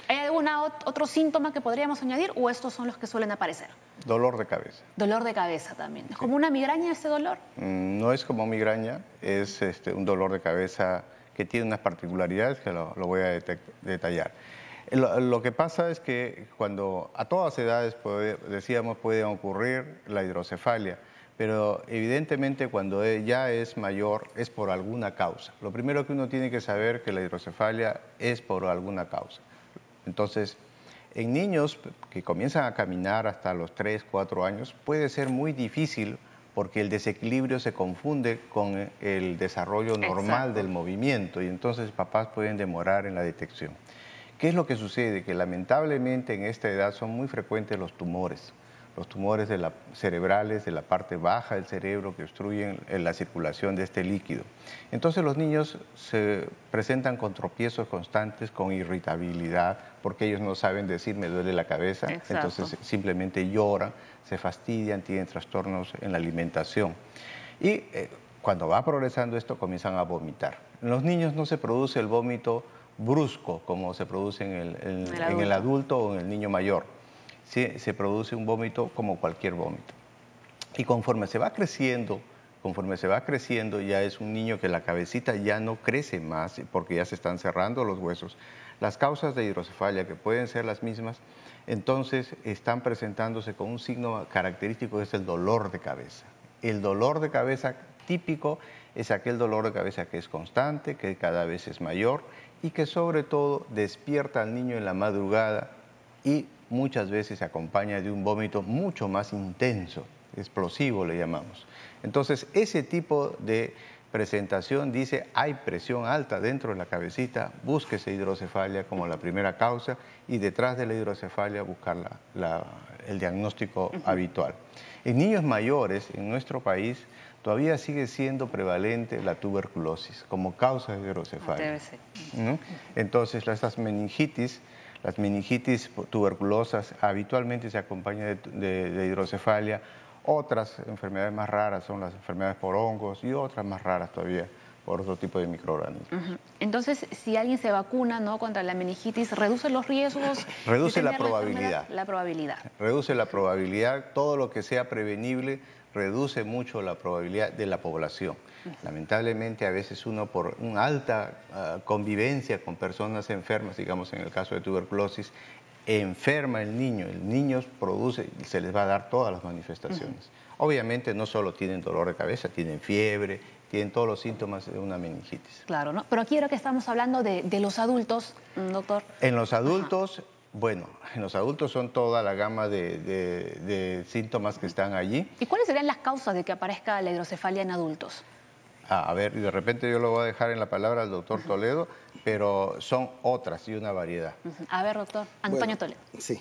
¿Hay algún otro síntoma que podríamos añadir o estos son los que suelen aparecer? Dolor de cabeza. Dolor de cabeza también. ¿Es como una migraña ese dolor? No es como migraña, es un dolor de cabeza que tiene unas particularidades que lo voy a detallar. Lo que pasa es que cuando a todas edades, decíamos, puede ocurrir la hidrocefalia, pero evidentemente cuando ya es mayor es por alguna causa. Lo primero que uno tiene que saber es que la hidrocefalia es por alguna causa. Entonces, en niños que comienzan a caminar hasta los 3, 4 años puede ser muy difícil porque el desequilibrio se confunde con el desarrollo normal del movimiento y entonces papás pueden demorar en la detección. ¿Qué es lo que sucede? Que lamentablemente en esta edad son muy frecuentes los tumores cerebrales de la parte baja del cerebro que obstruyen la circulación de este líquido. Entonces los niños se presentan con tropiezos constantes, con irritabilidad, porque ellos no saben decir me duele la cabeza, entonces simplemente lloran, se fastidian, tienen trastornos en la alimentación. Y cuando va progresando esto comienzan a vomitar. En los niños no se produce el vómito brusco como se produce en el adulto o en el niño mayor. Se produce un vómito como cualquier vómito. Y conforme se va creciendo ya es un niño que la cabecita ya no crece más porque ya se están cerrando los huesos. Las causas de hidrocefalia, que pueden ser las mismas, entonces están presentándose con un signo característico que es el dolor de cabeza. El dolor de cabeza típico es aquel dolor de cabeza que es constante, que cada vez es mayor y que sobre todo despierta al niño en la madrugada y muchas veces se acompaña de un vómito mucho más intenso, explosivo le llamamos. Entonces, ese tipo de presentación dice hay presión alta dentro de la cabecita, búsquese hidrocefalia como la primera causa y detrás de la hidrocefalia buscar el diagnóstico habitual. En niños mayores, en nuestro país, todavía sigue siendo prevalente la tuberculosis como causa de hidrocefalia. Entonces, estas meningitis, las meningitis tuberculosas habitualmente se acompañan de hidrocefalia. Otras enfermedades más raras son las enfermedades por hongos y otras más raras todavía por otro tipo de microorganismos. Entonces, si alguien se vacuna, ¿no?, contra la meningitis, ¿reduce los riesgos? Reduce la probabilidad. La probabilidad. Reduce la probabilidad. Todo lo que sea prevenible reduce mucho la probabilidad de la población. Lamentablemente, a veces uno por una alta convivencia con personas enfermas, digamos en el caso de tuberculosis, enferma el niño produce y se les va a dar todas las manifestaciones. Obviamente no solo tienen dolor de cabeza, tienen fiebre, tienen todos los síntomas de una meningitis. Claro, ¿no? Pero aquí ahora que estamos hablando de los adultos, doctor. En los adultos, bueno, en los adultos son toda la gama de síntomas que están allí. ¿Y cuáles serían las causas de que aparezca la hidrocefalia en adultos? A ver, y de repente yo lo voy a dejar en la palabra al doctor Toledo, pero son otras y una variedad. A ver, doctor, Antonio Toledo. Sí.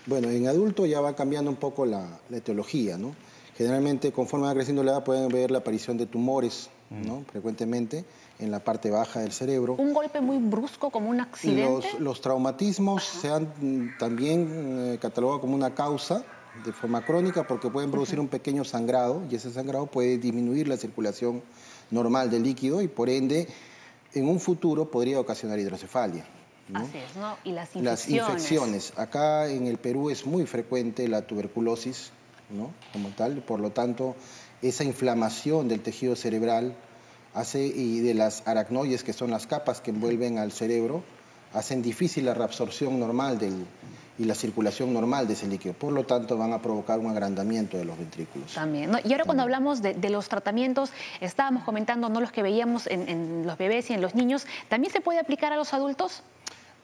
Bueno, en adulto ya va cambiando un poco la etiología, ¿no? Generalmente, conforme va creciendo la edad, pueden ver la aparición de tumores, ¿no? Frecuentemente en la parte baja del cerebro. ¿Un golpe muy brusco como un accidente? Los traumatismos se han también catalogado como una causa de forma crónica porque pueden producir un pequeño sangrado y ese sangrado puede disminuir la circulación normal del líquido y por ende en un futuro podría ocasionar hidrocefalia, ¿no? Así es, ¿no? Y las infecciones. Las infecciones. Acá en el Perú es muy frecuente la tuberculosis, ¿no?, como tal, por lo tanto esa inflamación del tejido cerebral y de las aracnoides, que son las capas que envuelven al cerebro, hacen difícil la reabsorción normal y la circulación normal de ese líquido. Por lo tanto, van a provocar un agrandamiento de los ventrículos. También, ¿no? Y ahora cuando hablamos de los tratamientos, estábamos comentando, ¿no?, los que veíamos en los bebés y en los niños, ¿también se puede aplicar a los adultos?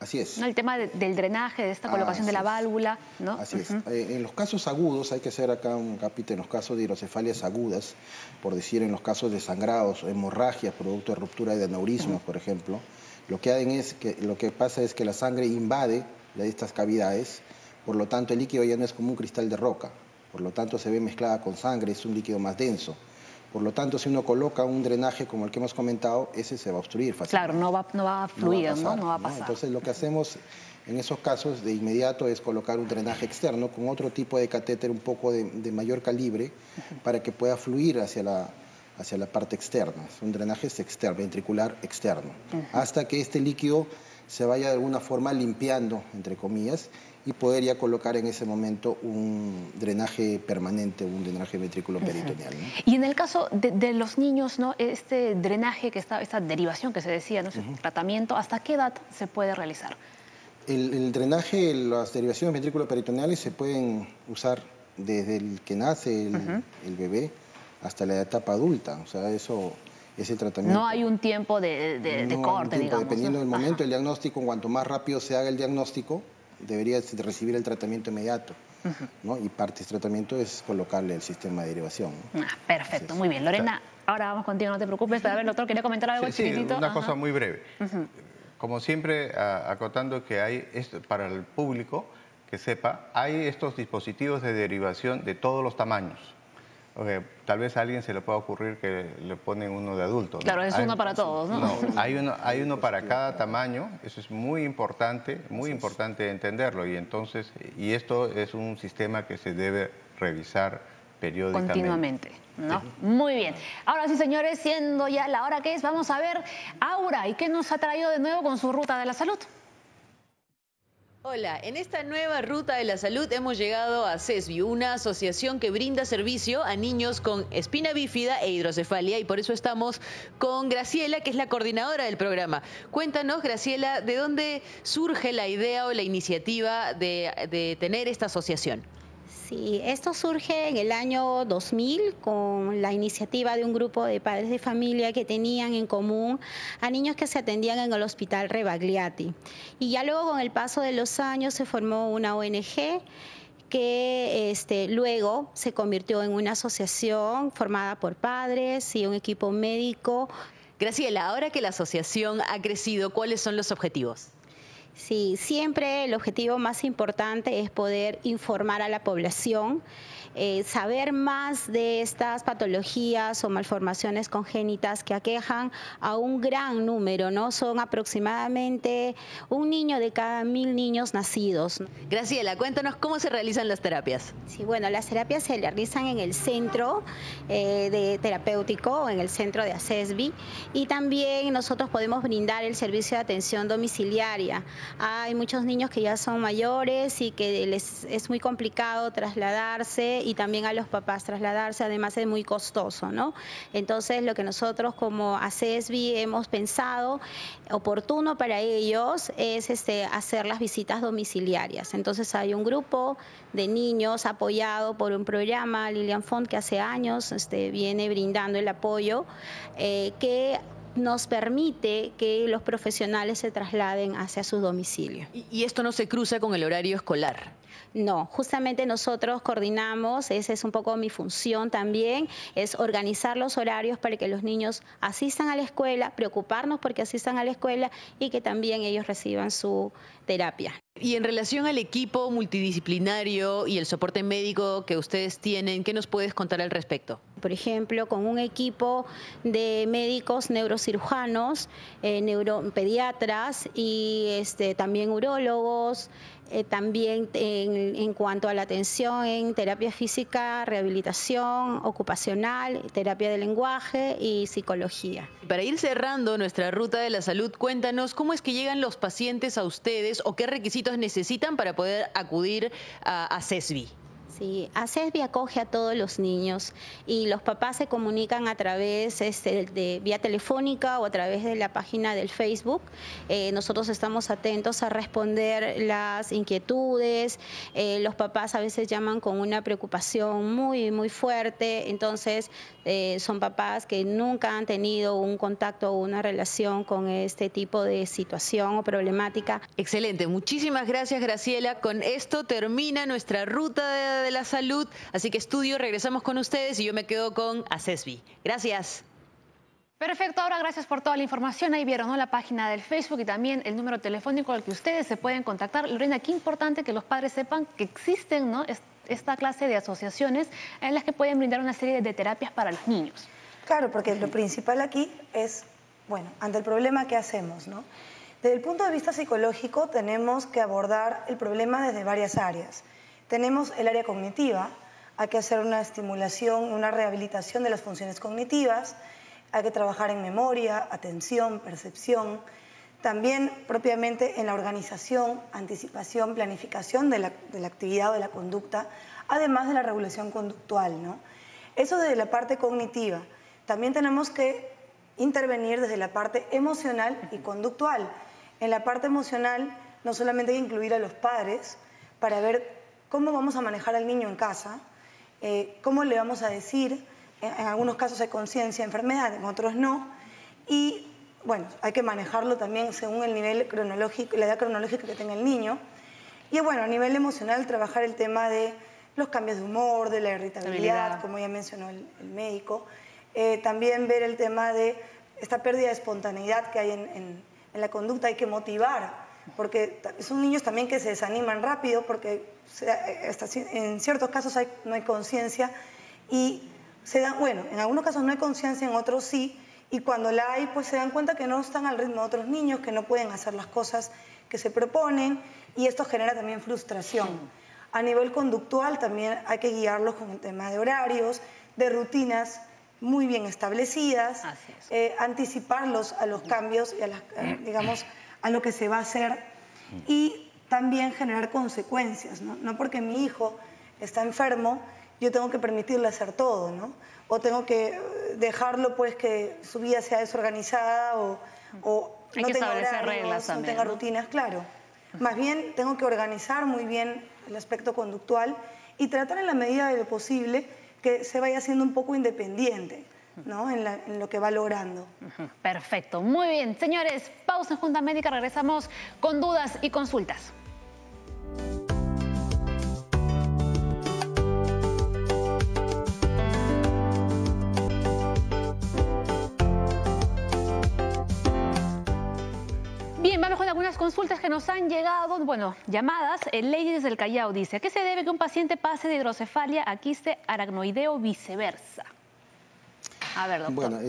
Así es. ¿No? El tema del drenaje, de esta colocación de la válvula, ¿no? Así es. En los casos agudos, hay que hacer acá un capítulo, en los casos de hidrocefalias agudas, por decir, en los casos de sangrados, hemorragias, producto de ruptura de aneurismas, por ejemplo, lo que pasa es que la sangre invade de estas cavidades, por lo tanto el líquido ya no es como un cristal de roca, por lo tanto se ve mezclada con sangre, es un líquido más denso. Por lo tanto, si uno coloca un drenaje como el que hemos comentado, ese se va a obstruir fácilmente. Claro, no va a fluir, no va a pasar. Entonces, lo que hacemos En esos casos, de inmediato es colocar un drenaje externo con otro tipo de catéter un poco de mayor calibre para que pueda fluir hacia la parte externa. Es un drenaje externo, ventricular externo, hasta que este líquido se vaya de alguna forma limpiando, entre comillas, y poder ya colocar en ese momento un drenaje permanente, un drenaje ventriculoperitoneal, ¿no? Y en el caso de los niños, ¿no? Este drenaje, esta derivación que se decía, ¿no? Ese tratamiento, ¿hasta qué edad se puede realizar? El drenaje, las derivaciones ventriculoperitoneales se pueden usar desde el que nace el bebé hasta la etapa adulta. O sea, eso es el tratamiento. No hay un tiempo de corte, digamos. Dependiendo del momento, el diagnóstico, cuanto más rápido se haga el diagnóstico, debería recibir el tratamiento inmediato, ¿no? Y parte de este tratamiento es colocarle el sistema de derivación, ¿no? Perfecto, entonces, muy bien. Lorena, ahora vamos contigo, no te preocupes. Pero a ver, doctor, quería comentar algo chiquitito. Sí, una cosa muy breve. Como siempre, acotando que hay, para el público que sepa, hay estos dispositivos de derivación de todos los tamaños. Tal vez a alguien se le pueda ocurrir que le ponen uno de adulto, ¿no? Claro, es uno para todos, ¿no? No, hay uno para cada tamaño. Eso es muy importante entenderlo. Y esto es un sistema que se debe revisar periódicamente. Continuamente, ¿no? Sí. Muy bien. Ahora sí, señores, siendo ya la hora que es, vamos a ver Aura y qué nos ha traído de nuevo con su ruta de la salud. Hola, en esta nueva ruta de la salud hemos llegado a CESBI, una asociación que brinda servicio a niños con espina bífida e hidrocefalia, y por eso estamos con Graciela, que es la coordinadora del programa. Cuéntanos, Graciela, ¿de dónde surge la idea o la iniciativa de tener esta asociación? Sí, esto surge en el año 2000 con la iniciativa de un grupo de padres de familia que tenían en común a niños que se atendían en el Hospital Rebagliati. Y ya luego con el paso de los años se formó una ONG que luego se convirtió en una asociación formada por padres y un equipo médico. Graciela, ahora que la asociación ha crecido, ¿cuáles son los objetivos? Sí, siempre el objetivo más importante es poder informar a la población, saber más de estas patologías o malformaciones congénitas que aquejan a un gran número, ¿no? Son aproximadamente un niño de cada 1000 niños nacidos. Graciela, cuéntanos cómo se realizan las terapias. Sí, bueno, las terapias se realizan en el centro de terapéutico, en el centro de ACESBI, y también nosotros podemos brindar el servicio de atención domiciliaria. Hay muchos niños que ya son mayores y que les es muy complicado trasladarse, y también a los papás trasladarse, además es muy costoso, ¿no? Entonces, lo que nosotros como ACESBI hemos pensado oportuno para ellos es hacer las visitas domiciliarias. Entonces, hay un grupo de niños apoyado por un programa, Lilian Font, que hace años viene brindando el apoyo que nos permite que los profesionales se trasladen hacia su domicilio. ¿Y esto no se cruza con el horario escolar? No, justamente nosotros coordinamos, esa es un poco mi función también, es organizar los horarios para que los niños asistan a la escuela, preocuparnos porque asistan a la escuela y que también ellos reciban su terapia. Y en relación al equipo multidisciplinario y el soporte médico que ustedes tienen, ¿qué nos puedes contar al respecto? Por ejemplo, con un equipo de médicos neurocirujanos, neuropediatras y también urólogos, también en cuanto a la atención en terapia física, rehabilitación ocupacional, terapia de lenguaje y psicología. Para ir cerrando nuestra ruta de la salud, cuéntanos cómo es que llegan los pacientes a ustedes o qué requisitos necesitan para poder acudir a CESBI. Sí, ACESBI acoge a todos los niños y los papás se comunican a través de vía telefónica o a través de la página del Facebook. Nosotros estamos atentos a responder las inquietudes. Los papás a veces llaman con una preocupación muy, muy fuerte. Entonces, son papás que nunca han tenido un contacto o una relación con este tipo de situación o problemática. Excelente, muchísimas gracias, Graciela. Con esto termina nuestra ruta de la salud, así que estudio, regresamos con ustedes y yo me quedo con ACESBI. Gracias. Perfecto, ahora gracias por toda la información. Ahí vieron, ¿no?, la página del Facebook y también el número telefónico al que ustedes se pueden contactar. Lorena, qué importante que los padres sepan que existen, ¿no?, esta clase de asociaciones en las que pueden brindar una serie de terapias para los niños. Claro, porque lo principal aquí es, bueno, ante el problema, ¿qué hacemos, no? Desde el punto de vista psicológico tenemos que abordar el problema desde varias áreas. Tenemos el área cognitiva, hay que hacer una estimulación, una rehabilitación de las funciones cognitivas, hay que trabajar en memoria, atención, percepción, también propiamente en la organización, anticipación, planificación de la actividad o de la conducta, además de la regulación conductual, ¿no? Eso desde la parte cognitiva. También tenemos que intervenir desde la parte emocional y conductual. En la parte emocional no solamente hay que incluir a los padres para ver cómo vamos a manejar al niño en casa, cómo le vamos a decir, en algunos casos hay conciencia, enfermedad, en otros no, y bueno, hay que manejarlo también según el nivel cronológico, la edad cronológica que tenga el niño. Y bueno, a nivel emocional, trabajar el tema de los cambios de humor, de la irritabilidad, como ya mencionó el médico. También ver el tema de esta pérdida de espontaneidad que hay en la conducta, hay que motivar, porque son niños también que se desaniman rápido, porque en ciertos casos no hay conciencia y se dan, bueno, en algunos casos no hay conciencia, en otros sí, y cuando la hay, pues se dan cuenta que no están al ritmo de otros niños, que no pueden hacer las cosas que se proponen, y esto genera también frustración. A nivel conductual también hay que guiarlos con el tema de horarios, de rutinas muy bien establecidas, anticiparlos a los cambios y digamos, a lo que se va a hacer, y también generar consecuencias, ¿no? No porque mi hijo está enfermo, yo tengo que permitirle hacer todo, ¿no? O tengo que dejarlo, pues, que su vida sea desorganizada o hay no que tenga establecer horarios, reglas no también, tenga ¿no? rutinas, claro. Más bien tengo que organizar muy bien el aspecto conductual y tratar en la medida de lo posible que se vaya haciendo un poco independiente, ¿no? En lo que va logrando. Perfecto, muy bien. Señores, pausa en Junta Médica, regresamos con dudas y consultas. Bien, vamos con algunas consultas que nos han llegado, bueno, llamadas. Lady desde el Callao dice, ¿a qué se debe que un paciente pase de hidrocefalia a quiste aracnoideo o viceversa? A ver, doctor. Bueno,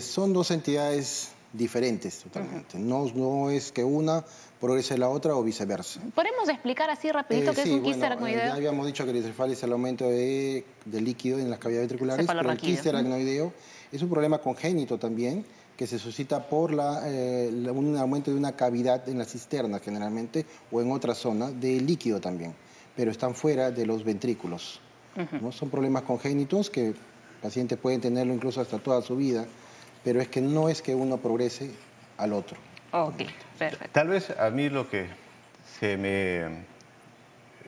son dos entidades diferentes totalmente. No es que una progrese la otra o viceversa. ¿Podemos explicar así rapidito qué es un quiste aracnoideo? Ya habíamos dicho que la hidrocefalia es el aumento de líquido en las cavidades ventriculares, pero el quiste aracnoideo es un problema congénito también, que se suscita por un aumento de una cavidad en la cisterna generalmente o en otra zona de líquido también, pero están fuera de los ventrículos, ¿no? Son problemas congénitos que el paciente puede tenerlo incluso hasta toda su vida, pero es que no es que uno progrese al otro. Ok, perfecto. Tal vez a mí lo que se me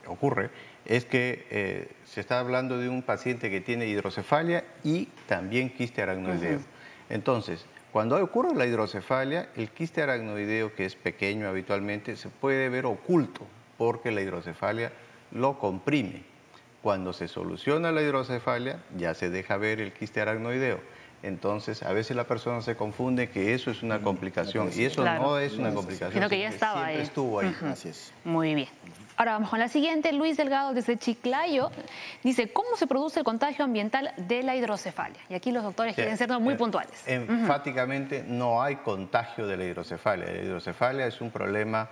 ocurre es que se está hablando de un paciente que tiene hidrocefalia y también quiste aracnoideo. Entonces, cuando ocurre la hidrocefalia, el quiste aracnoideo, que es pequeño habitualmente, se puede ver oculto porque la hidrocefalia lo comprime. Cuando se soluciona la hidrocefalia, ya se deja ver el quiste aracnoideo. Entonces, a veces la persona se confunde que eso es una complicación y eso no es una complicación, sino que ya estaba ahí. Estuvo ahí. Así es. Muy bien. Ahora vamos con la siguiente. Luis Delgado desde Chiclayo dice, ¿cómo se produce el contagio ambiental de la hidrocefalia? Y aquí los doctores quieren ser muy puntuales. Enfáticamente no hay contagio de la hidrocefalia. La hidrocefalia es un problema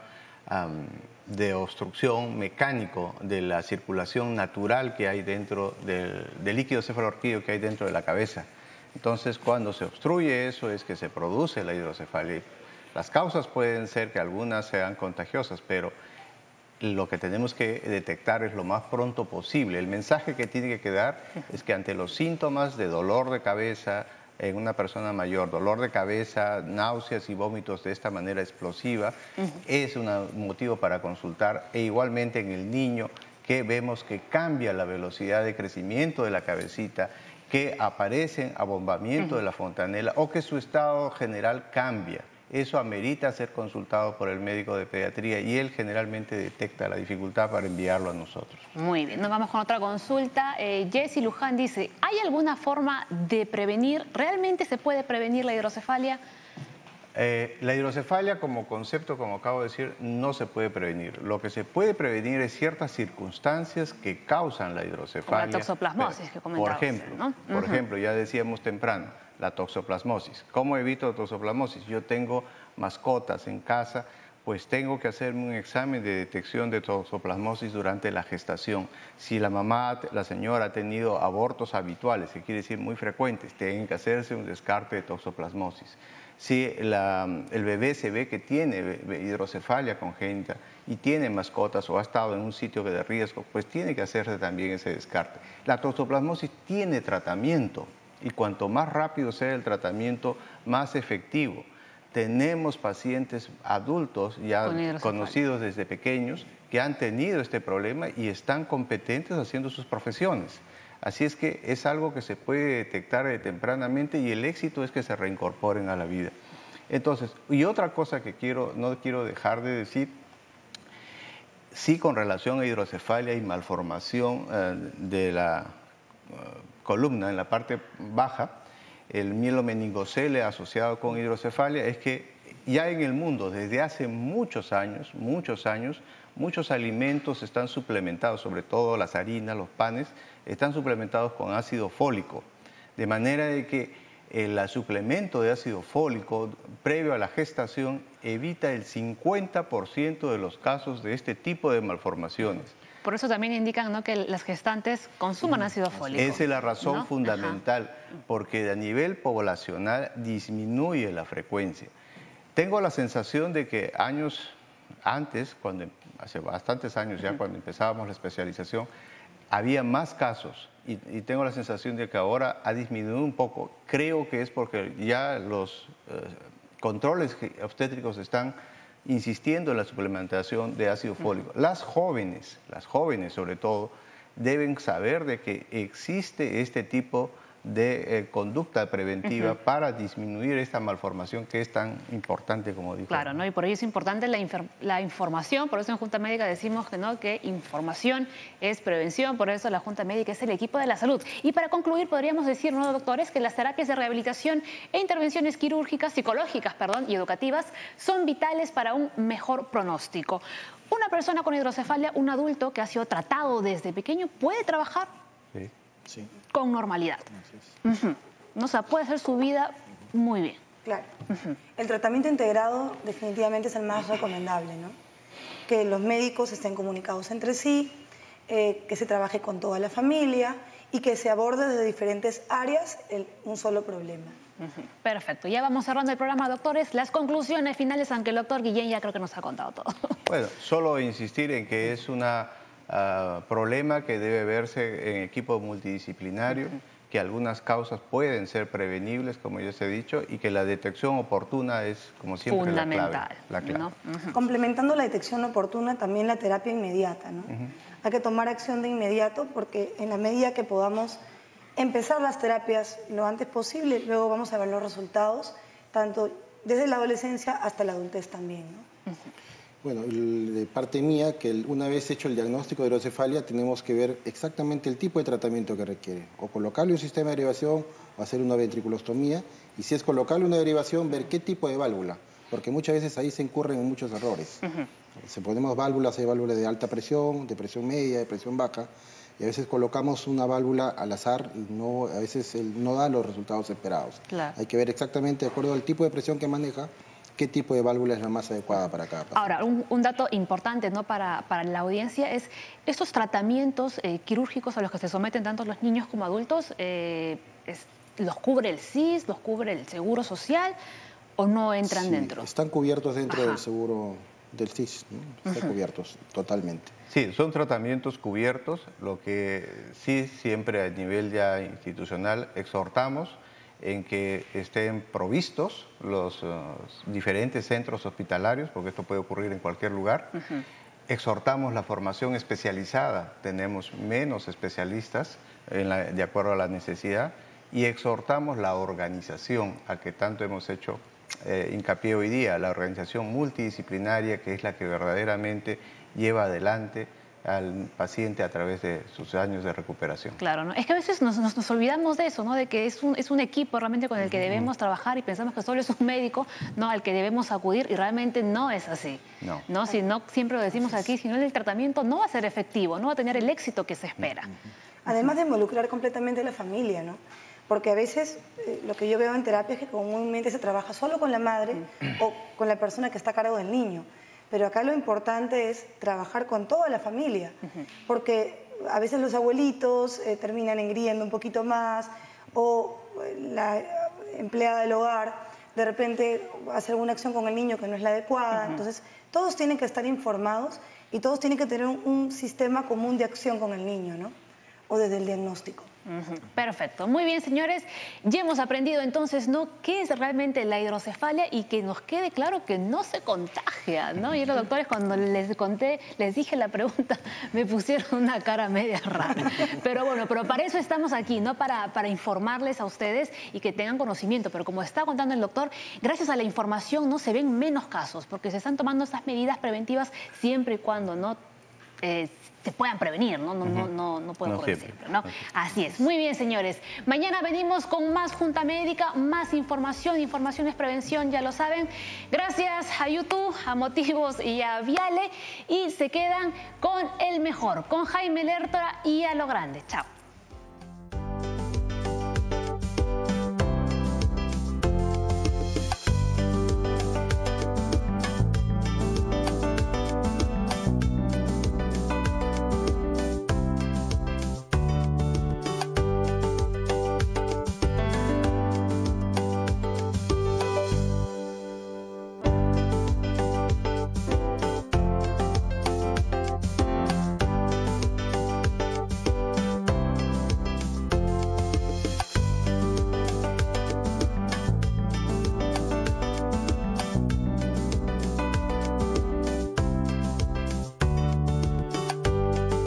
de obstrucción mecánico de la circulación natural que hay dentro del líquido cefalorraquídeo que hay dentro de la cabeza. Entonces, cuando se obstruye eso es que se produce la hidrocefalia. Las causas pueden ser que algunas sean contagiosas, pero lo que tenemos que detectar es lo más pronto posible. El mensaje que tiene que quedar es que ante los síntomas de dolor de cabeza en una persona mayor, dolor de cabeza, náuseas y vómitos de esta manera explosiva, es un motivo para consultar. E igualmente en el niño, que vemos que cambia la velocidad de crecimiento de la cabecita, que aparecen abombamiento de la fontanela o que su estado general cambia. Eso amerita ser consultado por el médico de pediatría y él generalmente detecta la dificultad para enviarlo a nosotros. Muy bien, nos vamos con otra consulta. Jessy Luján dice, ¿hay alguna forma de prevenir? ¿Realmente se puede prevenir la hidrocefalia? La hidrocefalia como concepto, como acabo de decir, no se puede prevenir. Lo que se puede prevenir es ciertas circunstancias que causan la hidrocefalia. Como la toxoplasmosis que comentaba usted, ¿no? Por ejemplo, ya decíamos temprano, la toxoplasmosis. ¿Cómo evito toxoplasmosis? Yo tengo mascotas en casa, pues tengo que hacerme un examen de detección de toxoplasmosis durante la gestación. Si la mamá, la señora ha tenido abortos habituales, que quiere decir muy frecuentes, tienen que hacerse un descarte de toxoplasmosis. Si el bebé se ve que tiene hidrocefalia congénita y tiene mascotas o ha estado en un sitio de riesgo, pues tiene que hacerse también ese descarte. La toxoplasmosis tiene tratamiento y cuanto más rápido sea el tratamiento, más efectivo. Tenemos pacientes adultos ya conocidos desde pequeños que han tenido este problema y están competentes haciendo sus profesiones. Así es que es algo que se puede detectar tempranamente y el éxito es que se reincorporen a la vida. Entonces, y otra cosa que no quiero dejar de decir, sí, con relación a hidrocefalia y malformación de la columna en la parte baja, el mielomeningocele asociado con hidrocefalia, es que ya en el mundo desde hace muchos años, muchos alimentos están suplementados, sobre todo las harinas, los panes, están suplementados con ácido fólico, de manera de que el suplemento de ácido fólico previo a la gestación evita el 50% de los casos de este tipo de malformaciones. Por eso también indican, ¿no?, que las gestantes consuman ácido fólico. Esa es la razón, ¿no?, fundamental, Ajá, porque a nivel poblacional disminuye la frecuencia. Tengo la sensación de que años antes, hace bastantes años ya, cuando empezábamos la especialización, había más casos y tengo la sensación de que ahora ha disminuido un poco. Creo que es porque ya los controles obstétricos están insistiendo en la suplementación de ácido fólico. Las jóvenes sobre todo, deben saber de que existe este tipo de conducta preventiva para disminuir esta malformación que es tan importante, como dijo. Claro, ¿no? Y por ello es importante la información, por eso en Junta Médica decimos que, ¿no?, que información es prevención, por eso la Junta Médica es el equipo de la salud. Y para concluir, podríamos decir, ¿no, doctores?, que las terapias de rehabilitación e intervenciones psicológicas, y educativas son vitales para un mejor pronóstico. Una persona con hidrocefalia, un adulto que ha sido tratado desde pequeño, puede trabajar con normalidad. O sea, puede hacer su vida muy bien. Claro. El tratamiento integrado definitivamente es el más recomendable, ¿no? Que los médicos estén comunicados entre sí, que se trabaje con toda la familia y que se aborde desde diferentes áreas un solo problema. Perfecto. Ya vamos cerrando el programa, doctores. Las conclusiones finales, aunque el doctor Guillén ya creo que nos ha contado todo. Bueno, solo insistir en que es un problema que debe verse en equipo multidisciplinario, que algunas causas pueden ser prevenibles, como ya se ha dicho, y que la detección oportuna es, como siempre, fundamental, la clave. ¿no? Complementando la detección oportuna, también la terapia inmediata, ¿no? Hay que tomar acción de inmediato porque en la medida que podamos empezar las terapias lo antes posible, luego vamos a ver los resultados, tanto desde la adolescencia hasta la adultez también, ¿no? Bueno, de parte mía, que una vez hecho el diagnóstico de hidrocefalia, tenemos que ver exactamente el tipo de tratamiento que requiere. O colocarle un sistema de derivación o hacer una ventriculostomía. Y si es colocarle una derivación, ver qué tipo de válvula. Porque muchas veces ahí se incurren en muchos errores. Si ponemos válvulas, hay válvulas de alta presión, de presión media, de presión baja. Y a veces colocamos una válvula al azar y a veces no da los resultados esperados. Claro. Hay que ver exactamente, de acuerdo al tipo de presión que maneja, qué tipo de válvula es la más adecuada para cada paciente. Ahora, un dato importante, ¿no?, para la audiencia es estos tratamientos quirúrgicos a los que se someten tanto los niños como adultos, ¿los cubre el SIS, los cubre el Seguro Social o no entran dentro? Están cubiertos dentro del seguro del SIS, ¿no? Están cubiertos totalmente. Sí, son tratamientos cubiertos, lo que sí siempre a nivel ya institucional exhortamos en que estén provistos los diferentes centros hospitalarios, porque esto puede ocurrir en cualquier lugar. Exhortamos la formación especializada, tenemos menos especialistas de acuerdo a la necesidad, y exhortamos la organización, a que tanto hemos hecho hincapié hoy día, la organización multidisciplinaria, que es la que verdaderamente lleva adelante al paciente a través de sus años de recuperación. Claro, ¿no? Es que a veces nos olvidamos de eso, ¿no?, de que es un equipo realmente con el que debemos trabajar y pensamos que solo es un médico, ¿no?, al que debemos acudir, y realmente no es así. No, si no, siempre lo decimos aquí, si no, el tratamiento no va a ser efectivo, no va a tener el éxito que se espera. Además de involucrar completamente a la familia, ¿no? porque a veces lo que yo veo en terapia es que comúnmente se trabaja solo con la madre o con la persona que está a cargo del niño. Pero acá lo importante es trabajar con toda la familia, porque a veces los abuelitos terminan engriendo un poquito más, o la empleada del hogar de repente hace alguna acción con el niño que no es la adecuada. Entonces, todos tienen que estar informados y todos tienen que tener un sistema común de acción con el niño, ¿no? O desde el diagnóstico. Perfecto. Muy bien, señores. Ya hemos aprendido entonces, ¿no?, qué es realmente la hidrocefalia y que nos quede claro que no se contagia, ¿no? Y los doctores, cuando les conté, les dije la pregunta, me pusieron una cara media rara. Pero bueno, pero para eso estamos aquí, ¿no? Para informarles a ustedes y que tengan conocimiento. Pero como está contando el doctor, gracias a la información no se ven menos casos, porque se están tomando estas medidas preventivas siempre y cuando no se puedan prevenir, ¿no? No puede ocurrir siempre, ¿no? Así es. Muy bien, señores. Mañana venimos con más Junta Médica, más información. Información es prevención, ya lo saben. Gracias a YouTube, a Motivos y a Viale. Y se quedan con el mejor, con Jaime Lertora y A lo Grande. Chao.